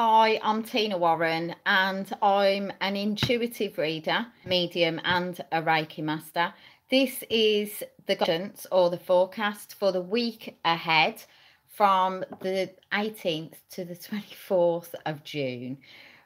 Hi, I'm Tina Warren and I'm an intuitive reader, medium and a Reiki master. This is the guidance or the forecast for the week ahead from the 18th to the 24th of June.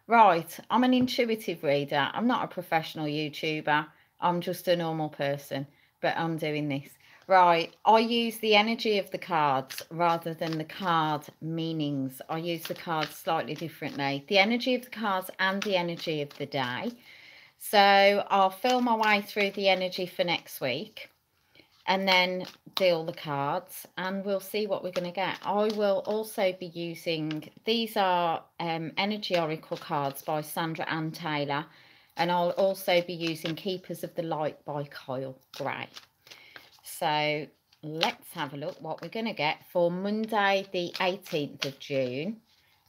Right, I'm an intuitive reader. I'm not a professional YouTuber. I'm just a normal person, but I'm doing this. Right, I use the energy of the cards rather than the card meanings. I use the cards slightly differently. The energy of the cards and the energy of the day. So I'll feel my way through the energy for next week and then deal the cards and we'll see what we're going to get. I will also be using, these are Energy Oracle cards by Sandra Ann Taylor, and I'll also be using Keepers of the Light by Kyle Gray. So let's have a look what we're going to get for Monday the 18th of June.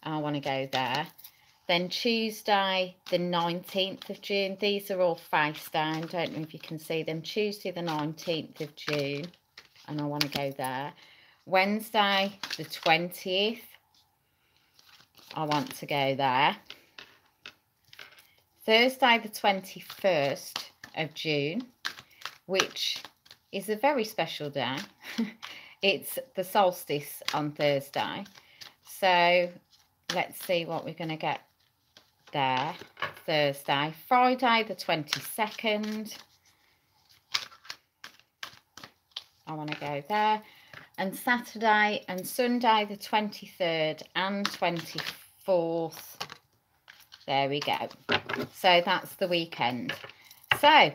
I want to go there. Then Tuesday the 19th of June. These are all face down. Don't know if you can see them. Tuesday the 19th of June. And I want to go there. Wednesday the 20th. I want to go there. Thursday the 21st of June, which is a very special day. It's the solstice on Thursday. So let's see what we're going to get there. Thursday. Friday the 22nd. I want to go there. And Saturday and Sunday the 23rd and 24th. There we go. So that's the weekend. So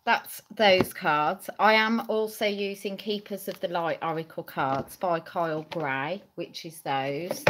that's those cards. I am also using Keepers of the Light Oracle cards by Kyle Gray, which is those.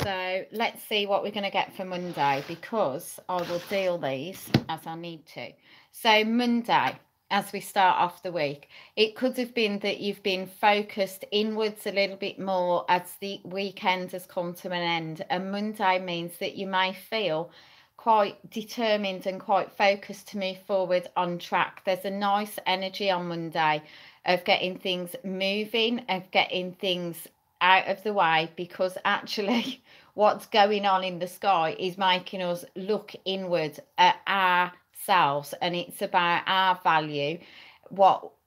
So let's see what we're going to get for Monday, because I will deal these as I need to. So Monday, as we start off the week, it could have been that you've been focused inwards a little bit more as the weekend has come to an end. And Monday means that you may feel quite determined and quite focused to move forward on track. There's a nice energy on Monday of getting things moving, of getting things out of the way, because actually what's going on in the sky is making us look inward at ourselves, and it's about our value,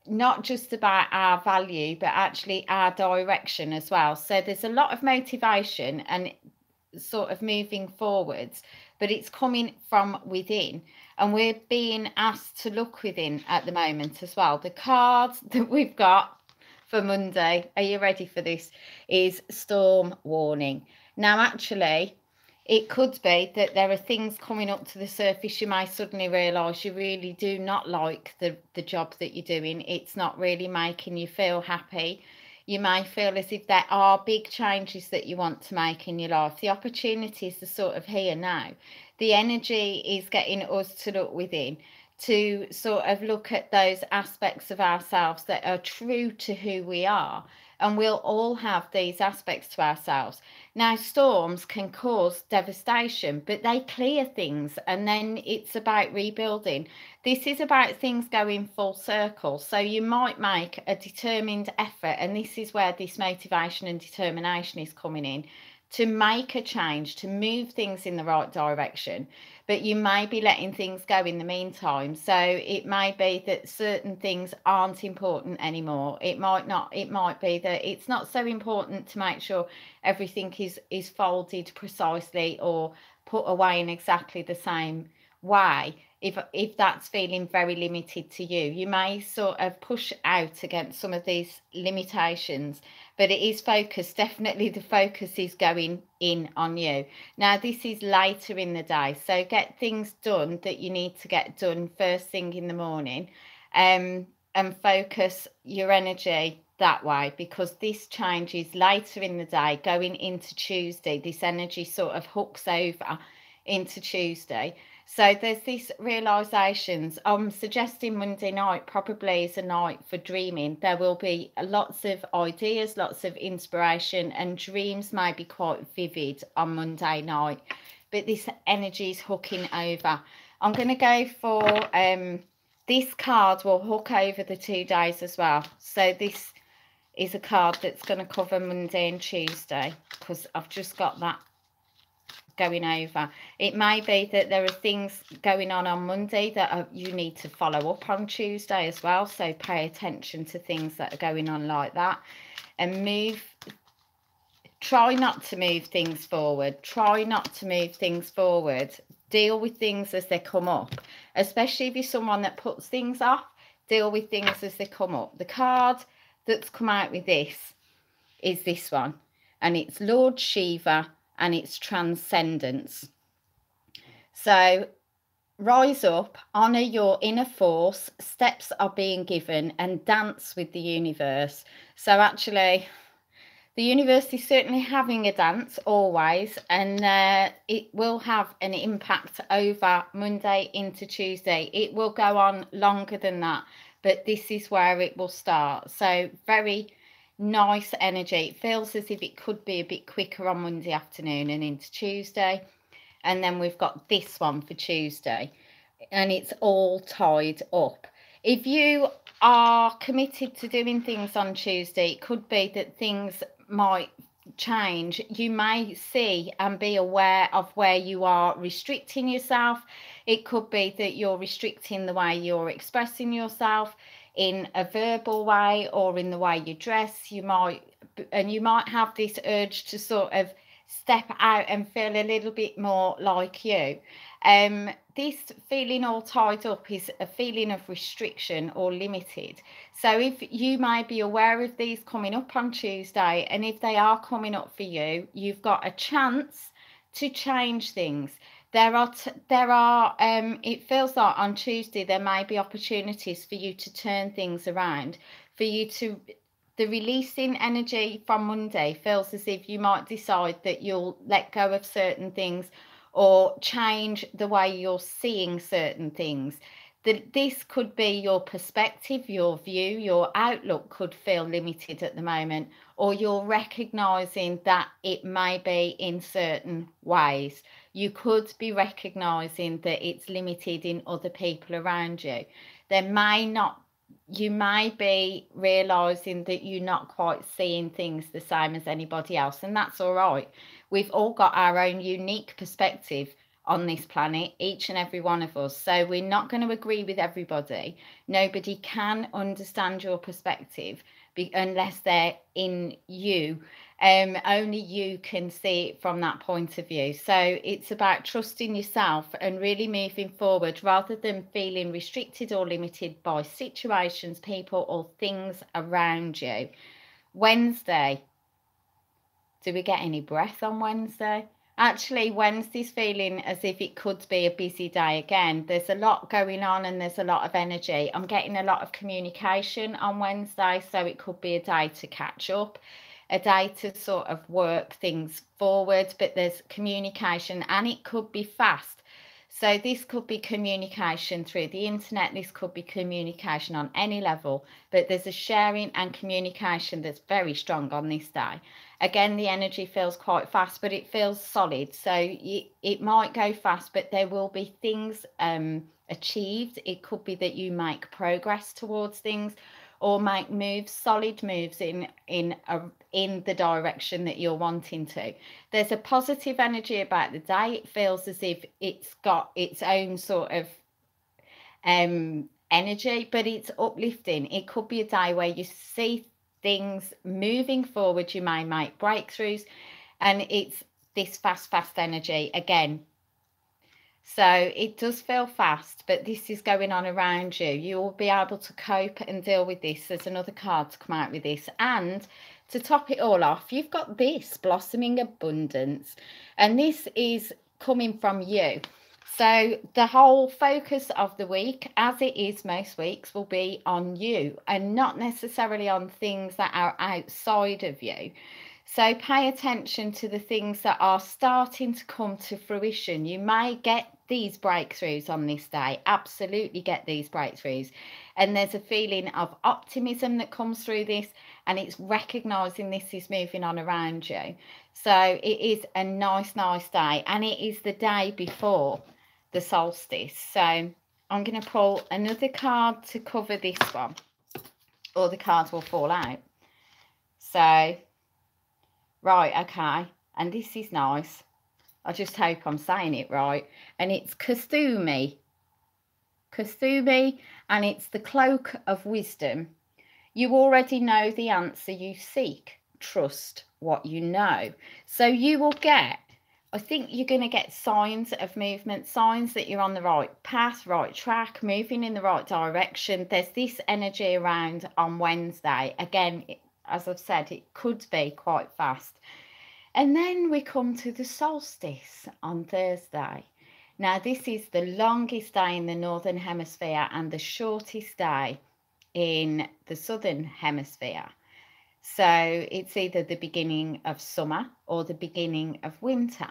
not just about our value but actually our direction as well. So there's a lot of motivation and sort of moving forwards, but it's coming from within, and we're being asked to look within at the moment as well. The cards that we've got for Monday, are you ready for this, is Storm Warning. Now actually it could be that there are things coming up to the surface. You may suddenly realise you really do not like the job that you're doing. It's not really making you feel happy. You may feel as if there are big changes that you want to make in your life. The opportunities are sort of here now. The energy is getting us to look within, to sort of look at those aspects of ourselves that are true to who we are. And we'll all have these aspects to ourselves. Now, storms can cause devastation, but they clear things, and then it's about rebuilding. This is about things going full circle. So you might make a determined effort, and this is where this motivation and determination is coming in, to make a change, to move things in the right direction. But you may be letting things go in the meantime. So it may be that certain things aren't important anymore. It might be that it's not so important to make sure everything is folded precisely or put away in exactly the same way. If that's feeling very limited to you, you may sort of push out against some of these limitations, but it is focused. Definitely the focus is going in on you. Now this is later in the day, so get things done that you need to get done first thing in the morning, and focus your energy that way, because this change is later in the day going into Tuesday. This energy sort of hooks over into Tuesday. So there's this realizations. I'm suggesting Monday night probably is a night for dreaming. There will be lots of ideas, lots of inspiration, and dreams may be quite vivid on Monday night, but this energy is hooking over. I'm going to go for this card will hook over the 2 days as well. So this is a card that's going to cover Monday and Tuesday, because I've just got that going over. It may be that there are things going on Monday that you need to follow up on Tuesday as well. So pay attention to things that are going on like that, and try not to move things forward. Try not to move things forward. Deal with things as they come up, especially if you're someone that puts things off. Deal with things as they come up. The card that's come out with this is this one, and it's Lord Shiva, and it's transcendence. So rise up, honor your inner force, steps are being given, and dance with the universe. So actually, the universe is certainly having a dance always, and it will have an impact over Monday into Tuesday. It will go on longer than that, but this is where it will start. So very nice energy. It feels as if it could be a bit quicker on Monday afternoon and into Tuesday. And then we've got this one for Tuesday, and it's all tied up. If you are committed to doing things on Tuesday, it could be that things might change. You may see and be aware of where you are restricting yourself. It could be that you're restricting the way you're expressing yourself in a verbal way or in the way you dress. You might have this urge to sort of step out and feel a little bit more like you. This feeling all tied up is a feeling of restriction or limited. So if you may be aware of these coming up on Tuesday, and if they are coming up for you, you've got a chance to change things. It feels like on Tuesday there may be opportunities for you to turn things around, the releasing energy from Monday feels as if you might decide that you'll let go of certain things or change the way you're seeing certain things. This could be your perspective, your view, your outlook could feel limited at the moment, or you're recognizing that it may be in certain ways. You could be recognizing that it's limited in other people around you. You may be realizing that you're not quite seeing things the same as anybody else, and that's all right. We've all got our own unique perspective on this planet, each and every one of us. So we're not going to agree with everybody. Nobody can understand your perspective unless they're in you. Only you can see it from that point of view. So it's about trusting yourself and really moving forward rather than feeling restricted or limited by situations, people, or things around you. Wednesday. Do we get any breath on Wednesday? Actually, Wednesday's feeling as if it could be a busy day again. There's a lot going on and there's a lot of energy. I'm getting a lot of communication on Wednesday, so it could be a day to catch up, a day to sort of work things forward, but there's communication and it could be fast. So this could be communication through the internet. This could be communication on any level, but there's a sharing and communication that's very strong on this day. Again, the energy feels quite fast, but it feels solid. So it might go fast, but there will be things achieved. It could be that you make progress towards things or make moves, solid moves in the direction that you're wanting to. There's a positive energy about the day. It feels as if it's got its own sort of energy, but it's uplifting. It could be a day where you see things moving forward. You may make breakthroughs, and it's this fast energy again. So it does feel fast, but this is going on around you. You will be able to cope and deal with this. There's another card to come out with this. And to top it all off, you've got this blossoming abundance. And this is coming from you. So the whole focus of the week, as it is most weeks, will be on you and not necessarily on things that are outside of you. So pay attention to the things that are starting to come to fruition. You may get these breakthroughs on this day, absolutely get these breakthroughs. And there's a feeling of optimism that comes through this, and it's recognizing this is moving on around you. So it is a nice day, and it is the day before the solstice. So I'm going to pull another card to cover this one, or the cards will fall out. So right, okay, and this is nice. I just hope I'm saying it right. And it's Kuthumi. Kuthumi, and it's the cloak of wisdom. You already know the answer you seek. Trust what you know. So you will get, I think you're going to get signs of movement, signs that you're on the right path, right track, moving in the right direction. There's this energy around on Wednesday. Again, as I've said, it could be quite fast. And then we come to the solstice on Thursday. Now, this is the longest day in the Northern Hemisphere and the shortest day in the Southern Hemisphere. So it's either the beginning of summer or the beginning of winter.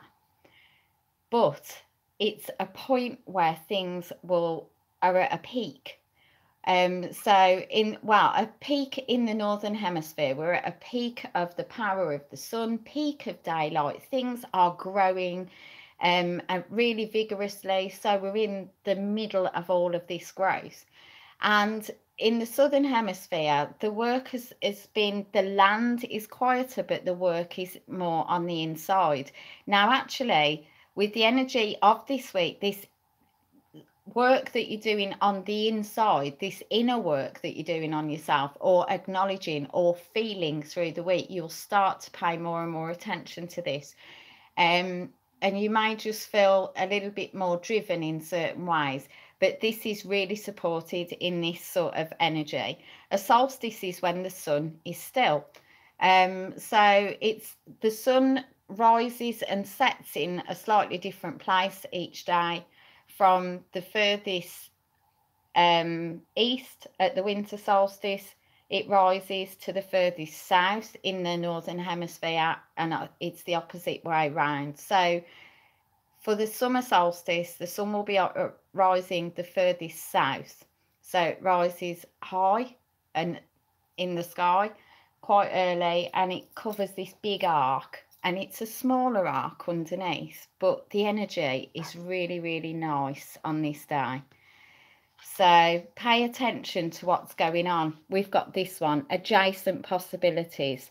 But it's a point where things are at a peak. A peak in the Northern Hemisphere, we're at a peak of the power of the sun, peak of daylight. Things are growing really vigorously. So we're in the middle of all of this growth. And in the Southern Hemisphere, the work has been, the land is quieter, but the work is more on the inside. Now, actually, with the energy of this week, this work that you're doing on the inside, this inner work that you're doing on yourself, or acknowledging or feeling through the week, you'll start to pay more and more attention to this. And you may just feel a little bit more driven in certain ways, but this is really supported in this sort of energy. A solstice is when the sun is still. So it's the sun rises and sets in a slightly different place each day. From the furthest east at the winter solstice, it rises to the furthest south in the Northern Hemisphere, and it's the opposite way round. So for the summer solstice, the sun will be rising the furthest south. So it rises high and in the sky quite early, and it covers this big arc. And it's a smaller arc underneath, but the energy is really, really nice on this day. So pay attention to what's going on. We've got this one, adjacent possibilities.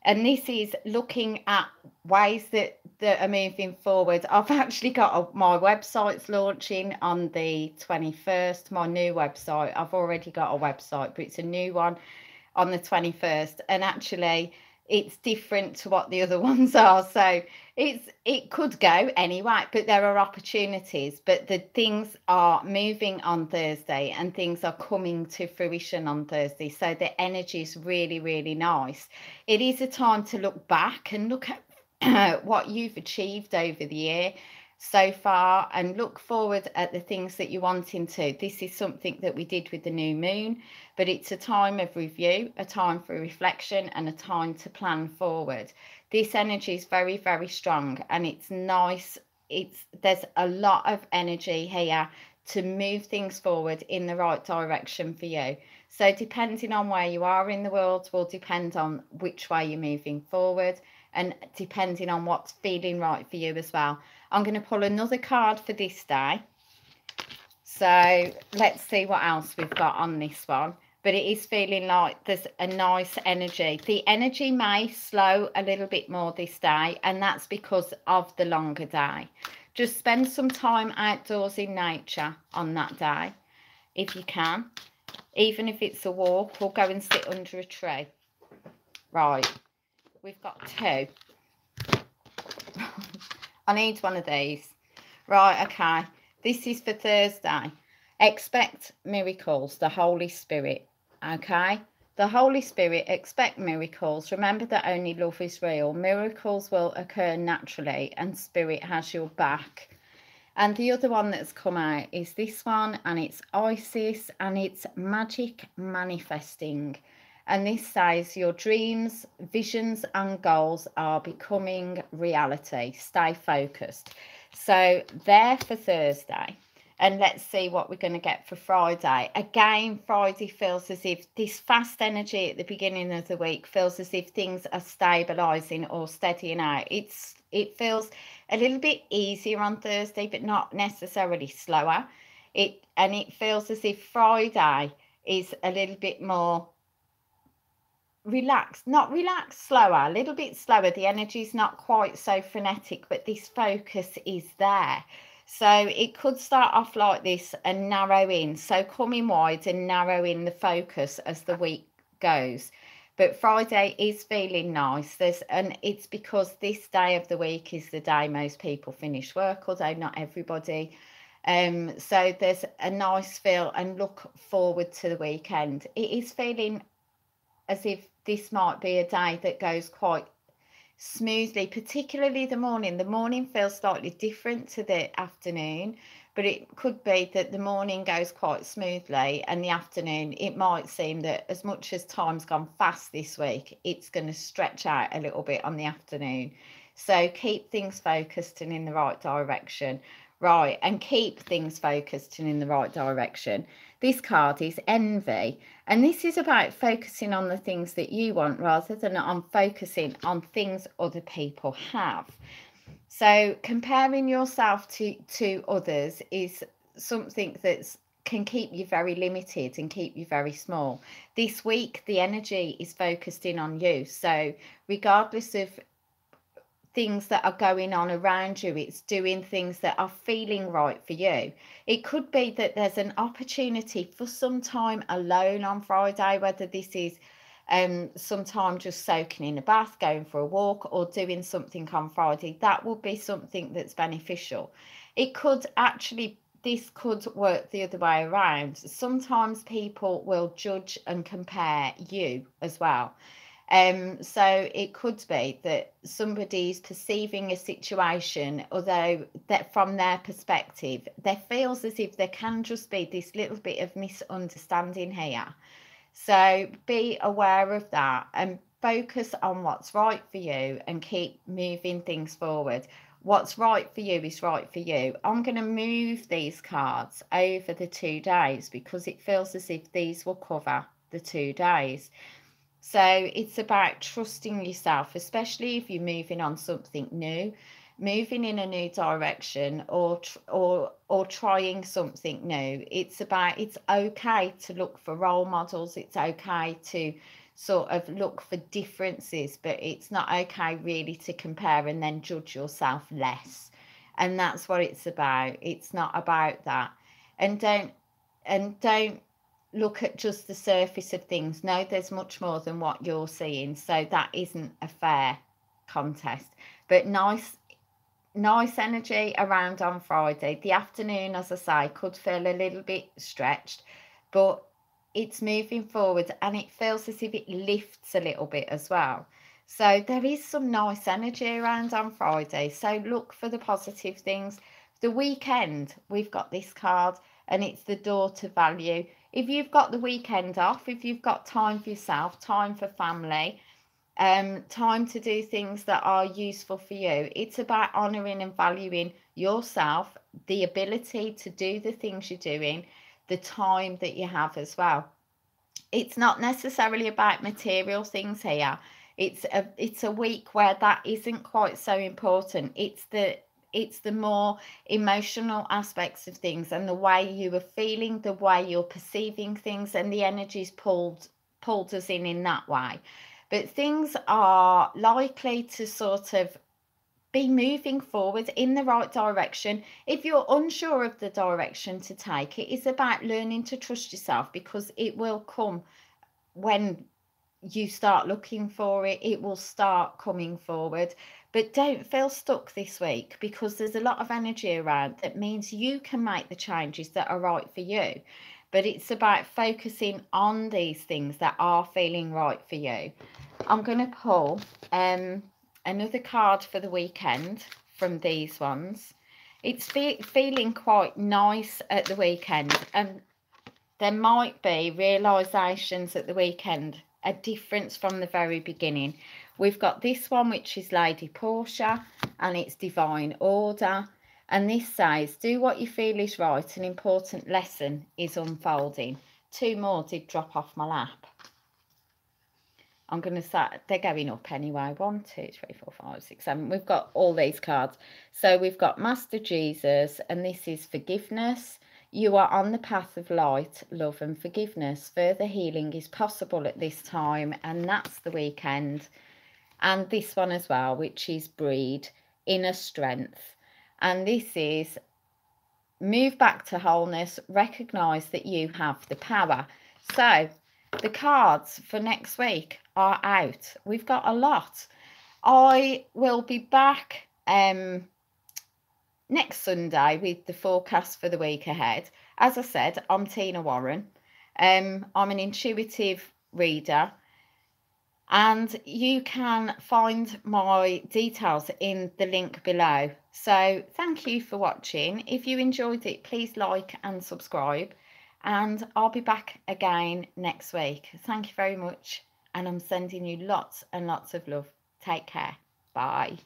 And this is looking at ways that are moving forward. I've actually got my website's launching on the 21st, my new website. I've already got a website, but it's a new one on the 21st. And actually, it's different to what the other ones are, so it could go anyway, but there are opportunities. But the things are moving on Thursday and things are coming to fruition on Thursday, so the energy is really, really nice. It is a time to look back and look at what you've achieved over the year so far and look forward at the things that you're wanting to. This is something that we did with the new moon, but it's a time of review, a time for reflection, and a time to plan forward. This energy is very, very strong, and it's nice. There's a lot of energy here to move things forward in the right direction for you. So depending on where you are in the world will depend on which way you're moving forward, and depending on what's feeling right for you as well. I'm going to pull another card for this day. So let's see what else we've got on this one. But it is feeling like there's a nice energy. The energy may slow a little bit more this day, and that's because of the longer day. Just spend some time outdoors in nature on that day, if you can. Even if it's a walk, or go and sit under a tree. Right, we've got two. I need one of these. Right, okay. This is for Thursday. Expect miracles, the Holy Spirit. Okay? The Holy Spirit, expect miracles. Remember that only love is real. Miracles will occur naturally, and Spirit has your back. And the other one that's come out is this one, and it's Isis, and it's magic manifesting. And this says your dreams, visions and goals are becoming reality. Stay focused. So there for Thursday. And let's see what we're going to get for Friday. Again, Friday feels as if this fast energy at the beginning of the week feels as if things are stabilising or steadying out. It feels a little bit easier on Thursday, but not necessarily slower. It feels as if Friday is a little bit more relaxed, not relaxed, slower, a little bit slower. The energy is not quite so frenetic, but this focus is there. So it could start off like this and narrow in. So coming wide and narrow in the focus as the week goes. But Friday is feeling nice. And it's because this day of the week is the day most people finish work, although not everybody. So there's a nice feel and look forward to the weekend. It is feeling as if this might be a day that goes quite smoothly, particularly the morning. The morning feels slightly different to the afternoon, but it could be that the morning goes quite smoothly and the afternoon, it might seem that as much as time's gone fast this week, it's going to stretch out a little bit on the afternoon. So keep things focused and in the right direction. Right, and keep things focused and in the right direction. This card is envy, and this is about focusing on the things that you want rather than on focusing on things other people have. So comparing yourself to others is something that can keep you very limited and keep you very small. This week, the energy is focused in on you. So regardless of things that are going on around you, it's doing things that are feeling right for you. It could be that there's an opportunity for some time alone on Friday, whether this is some time just soaking in a bath, going for a walk, or doing something on Friday. That would be something that's beneficial. It could actually, this could work the other way around. Sometimes people will judge and compare you as well. So it could be that somebody's perceiving a situation, although that from their perspective, there feels as if there can just be this little bit of misunderstanding here. So be aware of that and focus on what's right for you and keep moving things forward. What's right for you is right for you. I'm going to move these cards over the 2 days because it feels as if these will cover the 2 days. So it's about trusting yourself, especially if you're moving on something new, moving in a new direction, or trying something new. It's okay to look for role models. It's okay to sort of look for differences, but it's not okay really to compare and then judge yourself less. And that's what it's about. It's not about that. And don't look at just the surface of things. No, there's much more than what you're seeing. So that isn't a fair contest. But nice energy around on Friday. The afternoon, as I say, could feel a little bit stretched, but it's moving forward and it feels as if it lifts a little bit as well. So there is some nice energy around on Friday. So look for the positive things. The weekend, we've got this card and it's the door to value. If you've got the weekend off, if you've got time for yourself, time for family, time to do things that are useful for you, it's about honouring and valuing yourself, the ability to do the things you're doing, the time that you have as well. It's not necessarily about material things here. It's a week where that isn't quite so important. It's the more emotional aspects of things and the way you are feeling, the way you're perceiving things, and the energy's pulled us in that way. But things are likely to sort of be moving forward in the right direction. If you're unsure of the direction to take, it is about learning to trust yourself, because it will come when you start looking for it. It will start coming forward. But don't feel stuck this week, because there's a lot of energy around that means you can make the changes that are right for you. But it's about focusing on these things that are feeling right for you. I'm going to pull another card for the weekend from these ones. It's feeling quite nice at the weekend, and there might be realizations at the weekend, a difference from the very beginning. We've got this one, which is Lady Portia, and it's Divine Order. And this says, do what you feel is right. An important lesson is unfolding. 2 more did drop off my lap. I'm going to start, they're going up anyway. 1, 2, 3, 4, 5, 6, 7. We've got all these cards. So we've got Master Jesus, and this is forgiveness. You are on the path of light, love and forgiveness. Further healing is possible at this time, and that's the weekend. And this one as well, which is breed, inner strength. And this is move back to wholeness, recognise that you have the power. So the cards for next week are out. We've got a lot. I will be back next Sunday with the forecast for the week ahead. As I said, I'm Tina Warren. I'm an intuitive reader, and you can find my details in the link below. So thank you for watching. If you enjoyed it, please like and subscribe, and I'll be back again next week. Thank you very much, and I'm sending you lots and lots of love. Take care. Bye.